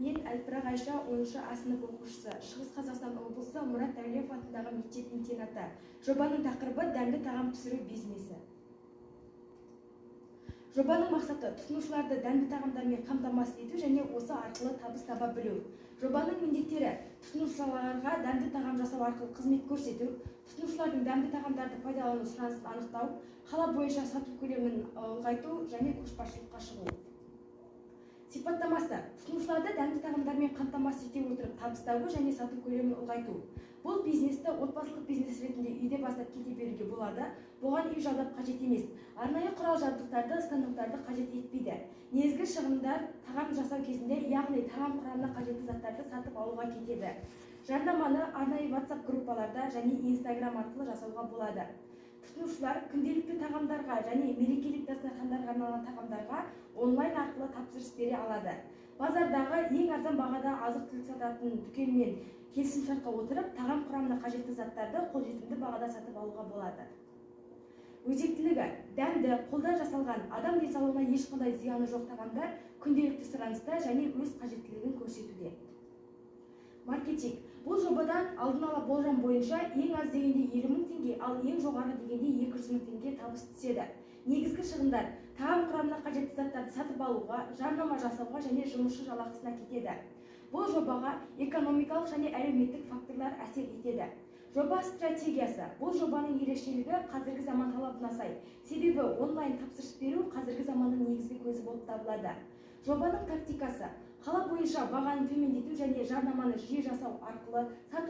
Мен Әлпірақ Айша, 10-шы А сынып оқушысы, Шығыс Қазақстан облысы Мұрат Әулиев атындағы мектеп интернаты. Жобаның тақырыбы дәмді тағам пісіру бизнесі. Жобаның мақсаты тұтынушыларды дәмді тағамдармен қамтамасыз ету және осы арқылы табыс таба білу. Жобаның міндеттері тұтынушыларға дәмді тағам жасау арқылы қызмет көрсету, тұтынушылардың дәмді тағамдарды пайдалану сұранысын анықтау, қала бойынша сату көлемін ұлғайту және көшбасшылыққа шығу. Сипаттамасы: тұтынушыларды дәмді тағамдармен қамтамасыз ете отырып табыс табу және сату көлемін ұлғайту. Бұл бизнесті отбасылық бизнес ретінде үйде бастап кете беруге болады. Бұған үй жалдап қажет емес. Арнайы құрал-жабдықтарды, станоктарды қажет етпейді. Негізгі шығындар тағам жасау кезінде, яғни тағам құрамына қажетті заттарды сатып алуға кетеді. Жарнаманы арнайы WhatsApp группаларда және Instagram арқылы жасауға болады. Тұтынушылар күнделікті тағамдарға және мерекелік дастархандарға арналған тағамдарға онлайн арқылы тапсырыс бере алады. Базардағы ең арзан бағада азық-түлік сататын дүкенмен келісімшартқа отырып, тағам құрамына қажетті заттарды қолжетімді бағада сатып алуға болады. Өзектілігі: дәмді, қолдан жасалған, адам денсаулығына ешқандай зияны жоқ тағамдар күнделікті сұраныста және өз қажеттілігін көрсетуде. Маркетинг: бұл жобадан алдын ала болжам бойынша ең аз дегенде 50 000 теңге, ал ең жоғары дегенде 200 000 теңге табыс түседі. Негізгі шығындар тағам құрамына қажетті заттарды сатып алуға, жарнама жасауға және жұмысшы жалақысына кетеді. Бұл жобаға экономикалық және әлеуметтік факторлар әсер етеді. Жоба стратегиясы: бұл жобаның ерекшелігі қазіргі заман талабына сай. Себебі онлайн тапсырыс беру қазіргі заманның негізгі көзі болып табылады. Жобаның тактикасы: қала бойынша бағаны төмендету және жарнаманы жиі жасау арқылы сату